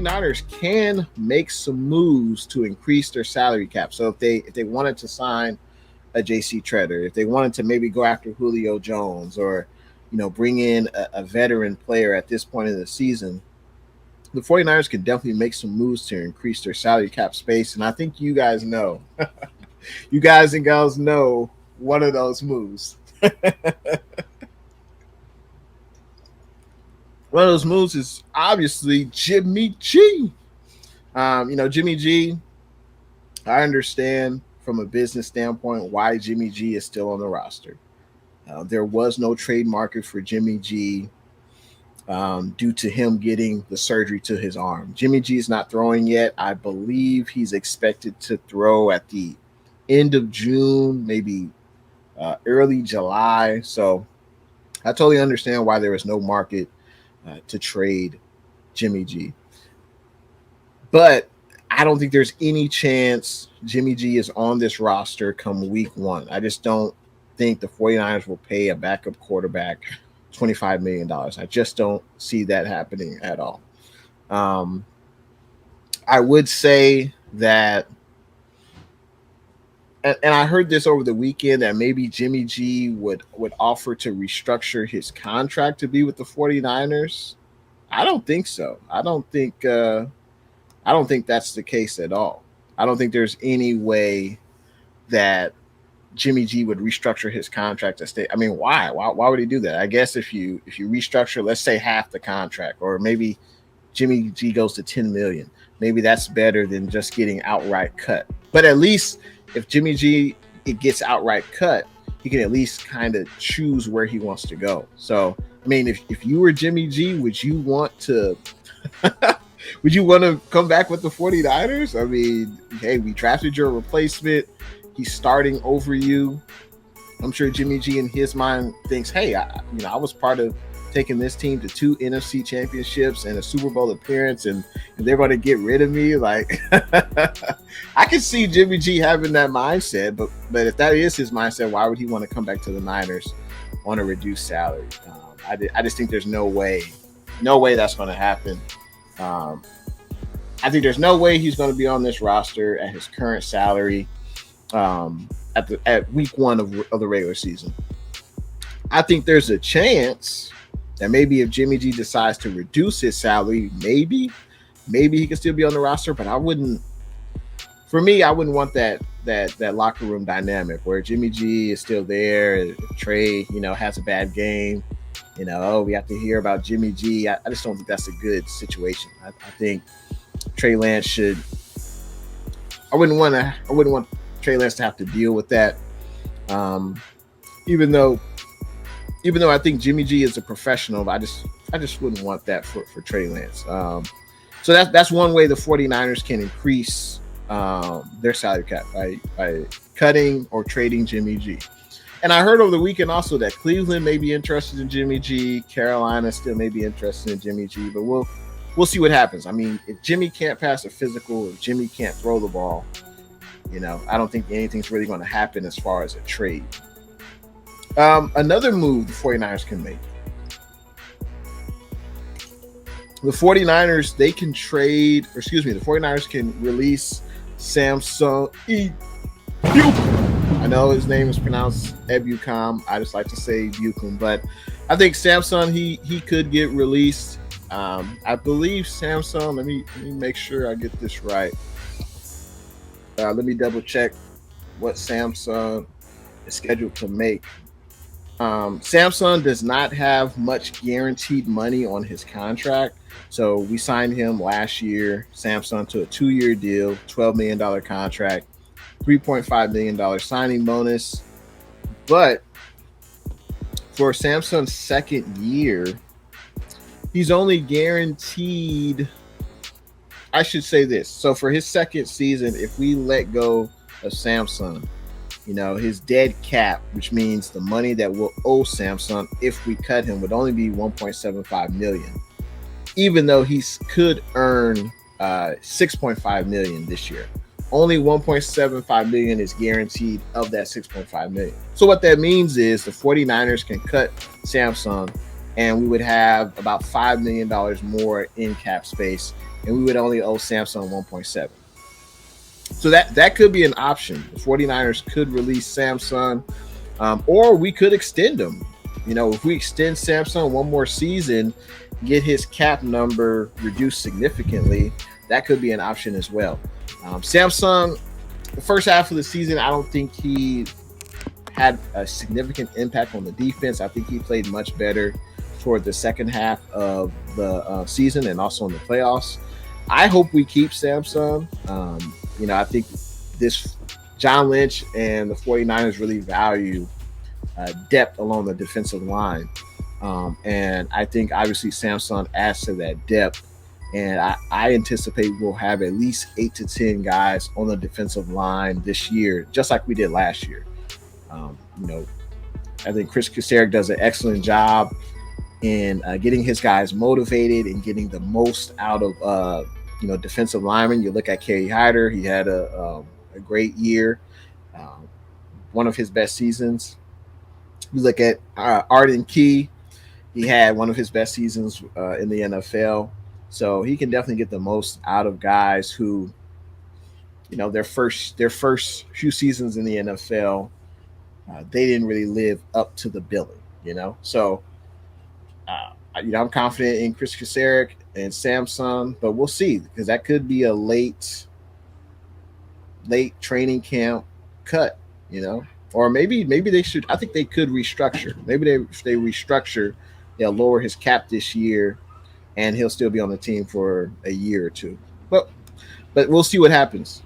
49ers can make some moves to increase their salary cap. So if they wanted to sign a JC Treader, if they wanted to maybe go after Julio Jones, or bring in a veteran player at this point in the season, the 49ers can definitely make some moves to increase their salary cap space. And I think you guys know, you guys and gals know one of those moves. One of those moves is obviously Jimmy G. Jimmy G, I understand from a business standpoint why Jimmy G is still on the roster. There was no trade market for Jimmy G due to him getting the surgery to his arm. Jimmy G is not throwing yet. I believe he's expected to throw at the end of June, maybe early July. So I totally understand why there is no market to trade Jimmy G. But I don't think there's any chance Jimmy G is on this roster come week one. I just don't think the 49ers will pay a backup quarterback $25 million. I just don't see that happening at all. I would say that, and I heard this over the weekend, that maybe Jimmy G would offer to restructure his contract to be with the 49ers. I don't think so. I don't think that's the case at all. I don't think there's any way that Jimmy G would restructure his contract to stay. I mean, why? Why would he do that? I guess if you restructure, let's say half the contract, or maybe Jimmy G goes to $10 million, maybe that's better than just getting outright cut. But at least if Jimmy G gets outright cut, he can at least kind of choose where he wants to go. So, I mean, if you were Jimmy G, would you want to would you want to come back with the 49ers? I mean, hey, we drafted your replacement. He's starting over you. I'm sure Jimmy G in his mind thinks, hey, I was part of taking this team to 2 NFC championships and a Super Bowl appearance, and they're going to get rid of me. Like, I can see Jimmy G having that mindset, but if that is his mindset, why would he want to come back to the Niners on a reduced salary? I just think there's no way that's going to happen. I think there's no way he's going to be on this roster at his current salary at week one of the regular season. I think there's a chance that maybe if Jimmy G decides to reduce his salary, maybe he can still be on the roster. But I wouldn't want that locker room dynamic where Jimmy G is still there. Trey, has a bad game. We have to hear about Jimmy G. I just don't think that's a good situation. I think Trey Lance should. I wouldn't want Trey Lance to have to deal with that. Even though I think Jimmy G is a professional, I just wouldn't want that for Trey Lance. So that's one way the 49ers can increase their salary cap by cutting or trading Jimmy G. And I heard over the weekend also that Cleveland may be interested in Jimmy G. Carolina still may be interested in Jimmy G. But we'll see what happens. I mean, if Jimmy can't pass a physical, if Jimmy can't throw the ball, I don't think anything's really going to happen as far as a trade. Another move the 49ers can make. The 49ers, the 49ers can release Samson Ebukam. I know his name is pronounced Ebukam. I just like to say Ebukam, but I think Samson, he could get released. I believe Samson, let me make sure I get this right. Let me double check what Samson is scheduled to make. Samson does not have much guaranteed money on his contract. So we signed him last year, Samson, to a 2-year deal, $12 million contract, $3.5 million signing bonus. But for Samson's second year, he's only guaranteed, I should say this. So for his second season, if we let go of Samson, his dead cap, which means the money that we'll owe Samson if we cut him, would only be $1.75 million, even though he could earn $6.5 million this year. Only $1.75 million is guaranteed of that $6.5 million. So what that means is the 49ers can cut Samson, and we would have about $5 million more in cap space and we would only owe Samsung 1.7. So that could be an option. The 49ers could release Samsung, or we could extend him. If we extend Samsung one more season, get his cap number reduced significantly, that could be an option as well. Samsung, the first half of the season, I don't think he had a significant impact on the defense. I think he played much better toward the second half of the season and also in the playoffs. I hope we keep Samsung. I think this John Lynch and the 49ers really value depth along the defensive line. And I think obviously Samsung adds to that depth. And I anticipate we'll have at least 8 to 10 guys on the defensive line this year, just like we did last year. I think Chris Kaserik does an excellent job in getting his guys motivated and getting the most out of defensive linemen. You look at Kerry Hyder; he had a great year, one of his best seasons. You look at Arden Key; he had one of his best seasons in the NFL. So he can definitely get the most out of guys who, their first few seasons in the NFL, they didn't really live up to the billing. So I'm confident in Chris Kaserik and Samsung, but we'll see, because that could be a late training camp cut, or maybe they should. I think they could restructure. Maybe if they restructure, they'll lower his cap this year, and he'll still be on the team for a year or two. But we'll see what happens.